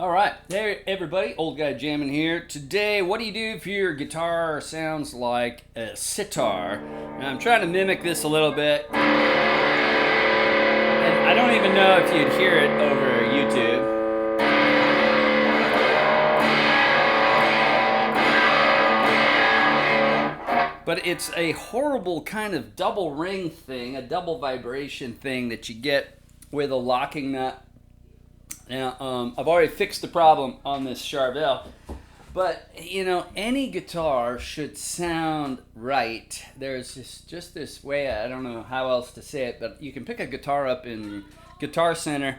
All right, hey everybody, old guy jamming here. Today, what do you do if your guitar sounds like a sitar? Now, I'm trying to mimic this a little bit, and I don't even know if you'd hear it over YouTube. But it's a horrible kind of double ring thing, a double vibration thing that you get with a locking nut. Now, I've already fixed the problem on this Charvel, but you know, any guitar should sound right. There's just this way, I don't know how else to say it, but you can pick a guitar up in Guitar Center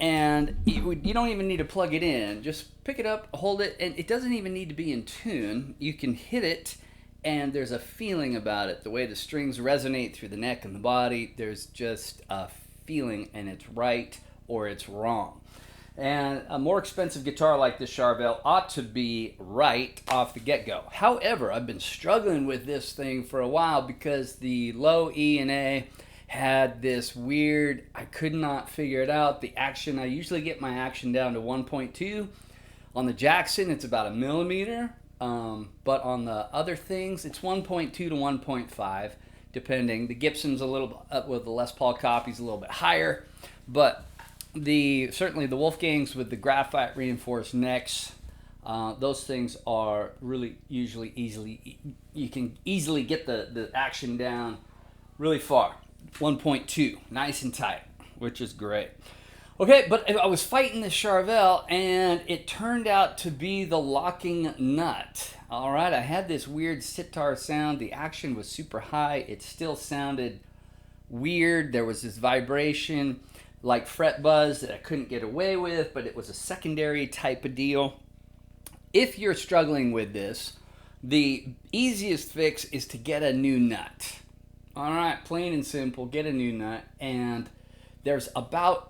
and you don't even need to plug it in. Just pick it up, hold it, and it doesn't even need to be in tune. You can hit it and there's a feeling about it. The way the strings resonate through the neck and the body, there's just a feeling, and it's right or it's wrong. And a more expensive guitar like this Charvel ought to be right off the get-go. However, I've been struggling with this thing for a while because the low E and A had this weird, I could not figure it out. The action, I usually get my action down to 1.2. On the Jackson, it's about a millimeter. But on the other things, it's 1.2 to 1.5, depending. The Gibson's a little, with the Les Paul copies, a little bit higher. But certainly the Wolfgangs with the graphite reinforced necks, those things are really you can easily get the action down really far. 1.2, nice and tight, which is great. Okay, but I was fighting this Charvel, and it turned out to be the locking nut. All right, I had this weird sitar sound. The action was super high. It still sounded weird. There was this vibration, like fret buzz, that I couldn't get away with, but it was a secondary type of deal. If you're struggling with this, the easiest fix is to get a new nut. All right, plain and simple, get a new nut, and there's about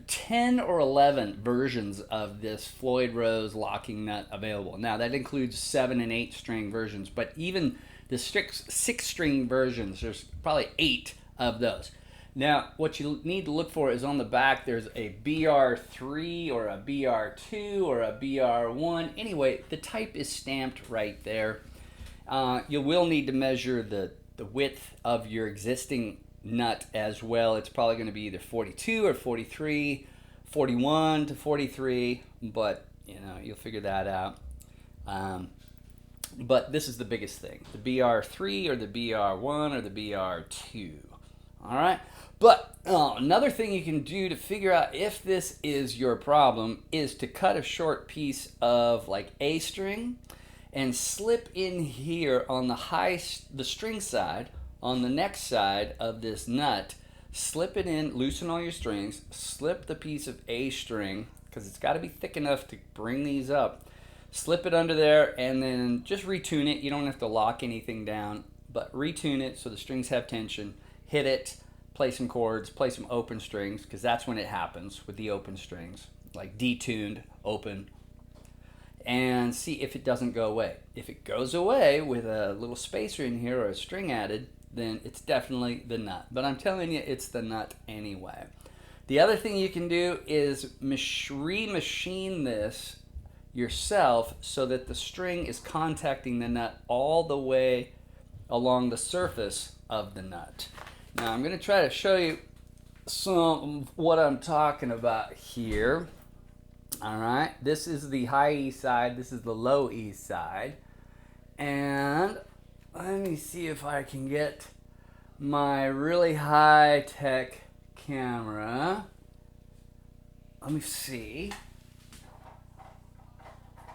10 or 11 versions of this Floyd Rose locking nut available. Now, that includes 7 and 8 string versions, but even the 6 string versions, there's probably 8 of those. Now, what you need to look for is on the back, there's a BR3 or a BR2 or a BR1. Anyway, the type is stamped right there. You will need to measure the width of your existing nut as well. It's probably going to be either 42 or 43, 41 to 43, but you know, you'll figure that out. But this is the biggest thing, the BR3 or the BR1 or the BR2. All right, but another thing you can do to figure out if this is your problem is to cut a short piece of like A string and slip in here on the string side, on the neck side of this nut. Slip it in, loosen all your strings, slip the piece of A string, because it's got to be thick enough to bring these up. Slip it under there and then just retune it. You don't have to lock anything down, but retune it so the strings have tension. Hit it, play some chords, play some open strings, because that's when it happens with the open strings, like detuned, open, and see if it doesn't go away. If it goes away with a little spacer in here or a string added, then it's definitely the nut. But I'm telling you, it's the nut anyway. The other thing you can do is remachine this yourself so that the string is contacting the nut all the way along the surface of the nut. Now I'm going to try to show you some of what I'm talking about here. All right, this is the high E side, this is the low E side, and let me see if I can get my really high-tech camera. Let me see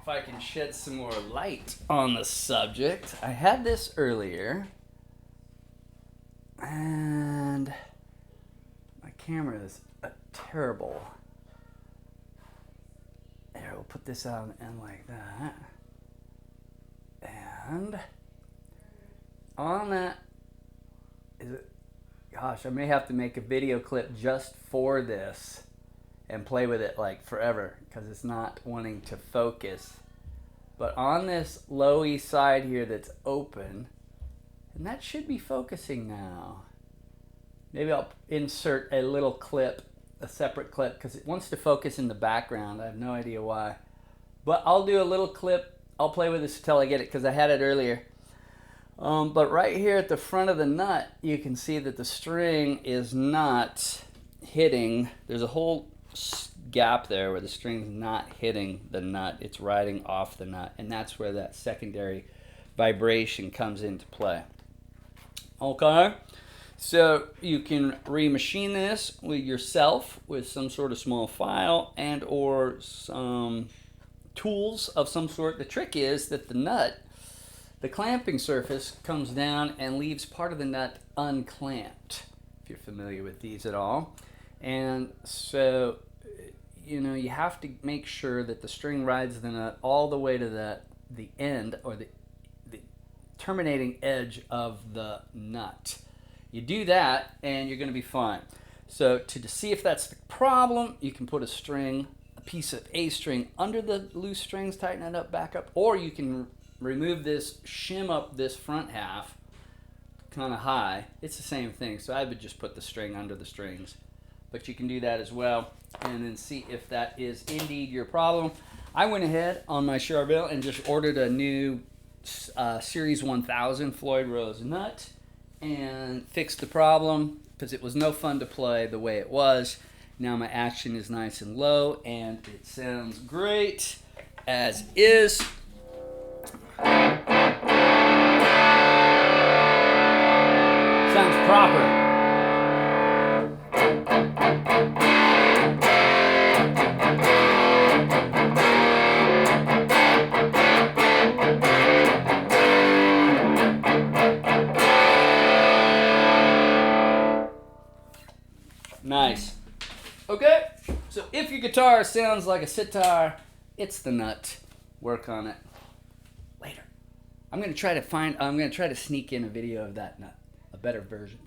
if I can shed some more light on the subject. I had this earlier, and my camera is terrible. There, we'll put this on the end like that. And on that, gosh, I may have to make a video clip just for this and play with it like forever because it's not wanting to focus. But on this low E side here that's open, and that should be focusing now. Maybe I'll insert a little clip a separate clip because it wants to focus in the background. I have no idea why. But I'll do a little clip. I'll play with this until I get it because I had it earlier. But right here at the front of the nut, you can see that the string is not hitting. There's a whole gap there where the string's not hitting the nut. It's riding off the nut, and that's where that secondary vibration comes into play. Okay, so you can remachine this with yourself with some sort of small file and or some tools of some sort. The trick is that the nut, the clamping surface, comes down and leaves part of the nut unclamped, if you're familiar with these at all. And so, you know, you have to make sure that the string rides the nut all the way to the end, or the terminating edge of the nut. You do that and you're going to be fine. So to see if that's the problem, you can put a string, a piece of A string under the loose strings, tighten it up, back up, or you can remove this, shim up this front half kind of high. It's the same thing. So I would just put the string under the strings, but you can do that as well and then see if that is indeed your problem. I went ahead on my Charvel and just ordered a new Series 1000 Floyd Rose nut and fixed the problem because it was no fun to play the way it was. Now my action is nice and low and it sounds great as is. Sounds proper. Nice. Okay, so if your guitar sounds like a sitar, it's the nut. Work on it later. I'm gonna try to sneak in a video of that nut, a better version.